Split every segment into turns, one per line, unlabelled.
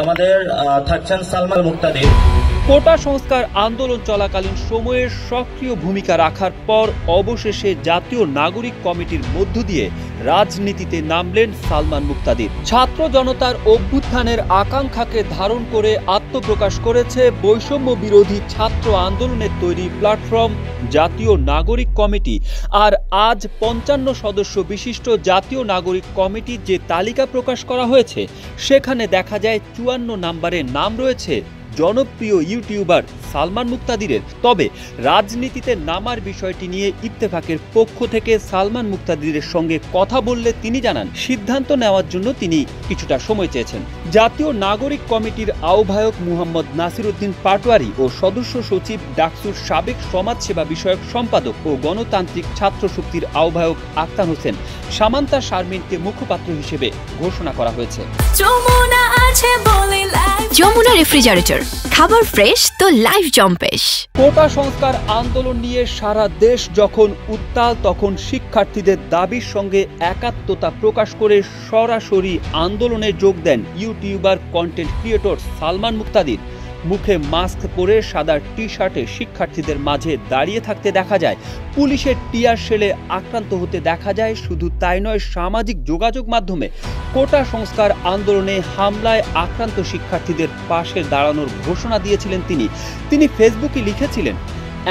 আমাদের থাকছেন সালমান মুক্তাদির।
কোটা সংস্কার আন্দোলন চলাকালীন সময়ে সক্রিয় ভূমিকা রাখার পর অবশেষে জাতীয় নাগরিক কমিটির মধ্য দিয়ে রাজনীতিতে নামলেন সালমান মুক্তাদির। ছাত্র জনতার অভ্যুত্থানের আকাঙ্ক্ষাকে ধারণ করে আত্মপ্রকাশ করেছে বৈষম্য বিরোধী ছাত্র আন্দোলনের তৈরি প্ল্যাটফর্ম জাতীয় নাগরিক কমিটি। আর আজ ৫৫ সদস্য বিশিষ্ট জাতীয় নাগরিক কমিটির যে তালিকা প্রকাশ করা হয়েছে, সেখানে দেখা যায় ৫৪ নম্বরে নাম রয়েছে জনপ্রিয় ইউটিউবার সালমান মুক্তাদিরের। তবে রাজনীতিতে নামার বিষয়টি নিয়ে ইত্তেফাকের পক্ষ থেকে সালমান মুক্তাদিরের সঙ্গে কথা বললে তিনি জানান, সিদ্ধান্ত নেওয়ার জন্য তিনি কিছুটা সময় চেয়েছেন। জাতীয় নাগরিক কমিটির আহ্বায়ক মুহাম্মদ নাসিরউদ্দিন পাটোয়ারি ও সদস্য সচিব ডাকসুর সাবেক সমাজসেবা বিষয়ক সম্পাদক ও গণতান্ত্রিক ছাত্র শক্তির আহ্বায়ক আক্তার হোসেন সামান্তা শারমিনকে মুখপাত্র হিসেবে ঘোষণা করা হয়েছে।
যমুনা রেফ্রিজারেটর, খাবার ফ্রেশ তো লাইফ জম্পেশ।
কোটা সংস্কার আন্দোলন নিয়ে সারা দেশ যখন উত্তাল, তখন শিক্ষার্থীদের দাবির সঙ্গে একাত্মতা প্রকাশ করে সরাসরি আন্দোলনে যোগ দেন ইউটিউবার কন্টেন্ট ক্রিয়েটর সালমান মুক্তাদির। মুখে মাস্ক পরে সাদা টি শার্টে শিক্ষার্থীদের মাঝে দাঁড়িয়ে থাকতে দেখা যায়। পুলিশের টিয়ার শেলে আক্রান্ত হতে দেখা যায়। শুধু তাই নয়, সামাজিক যোগাযোগ মাধ্যমে কোটা সংস্কার আন্দোলনে হামলায় আক্রান্ত শিক্ষার্থীদের পাশে দাঁড়ানোর ঘোষণা দিয়েছিলেন তিনি ফেসবুকে লিখেছিলেন,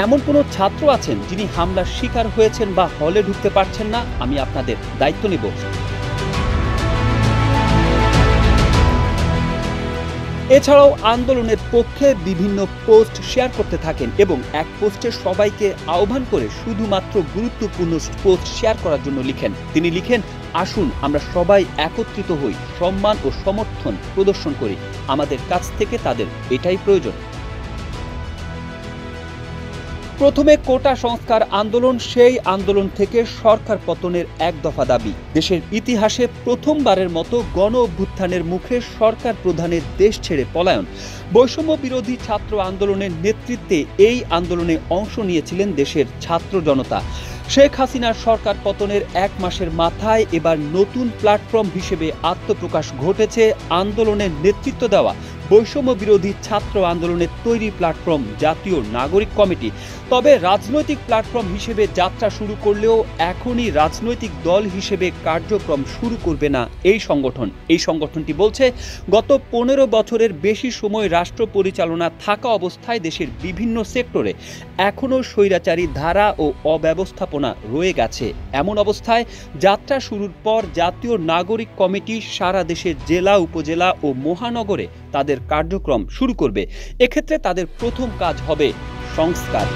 এমন কোনো ছাত্র আছেন যিনি হামলার শিকার হয়েছেন বা হলে ঢুকতে পারছেন না, আমি আপনাদের দায়িত্ব নেব। এছাড়াও আন্দোলনের পক্ষে বিভিন্ন পোস্ট শেয়ার করতে থাকেন এবং এক পোস্টে সবাইকে আহ্বান করে শুধুমাত্র গুরুত্বপূর্ণ পোস্ট শেয়ার করার জন্য তিনি লিখেন, আসুন আমরা সবাই একত্রিত হই, সম্মান ও সমর্থন প্রদর্শন করি, আমাদের কাছ থেকে তাদের এটাই প্রয়োজন। প্রথমে কোটা সংস্কার আন্দোলন, সেই আন্দোলন থেকে সরকার পতনের এক দফা দাবি। দেশের ইতিহাসে প্রথমবারের মতো গণ অভ্যুত্থানের মুখে সরকার প্রধানের দেশ ছেড়ে পলায়ন। বৈষম্য বিরোধী ছাত্র আন্দোলনের নেতৃত্বে এই আন্দোলনে অংশ নিয়েছিলেন দেশের ছাত্র জনতা। শেখ হাসিনার সরকার পতনের এক মাসের মাথায় এবার নতুন প্ল্যাটফর্ম হিসেবে আত্মপ্রকাশ ঘটেছে আন্দোলনের নেতৃত্ব দেওয়া বৈষম্য বিরোধী ছাত্র আন্দোলনের তৈরি প্ল্যাটফর্ম জাতীয় নাগরিক কমিটি। তবে রাজনৈতিক প্ল্যাটফর্ম হিসেবে যাত্রা শুরু করলেও এখনই রাজনৈতিক দল হিসেবে কার্যক্রম শুরু করবে না এই সংগঠনটি বলছে, গত ১৫ বছরের বেশি সময় রাষ্ট্র পরিচালনা থাকা অবস্থায় দেশের বিভিন্ন সেক্টরে এখনও স্বৈরাচারী ধারা ও অব্যবস্থাপনা রয়ে গেছে। এমন অবস্থায় যাত্রা শুরুর পর জাতীয় নাগরিক কমিটি সারা দেশের জেলা, উপজেলা ও মহানগরে তাদের কার্যক্রম শুরু করবে। এক্ষেত্রে তাদের প্রথম কাজ হবে সংস্কার।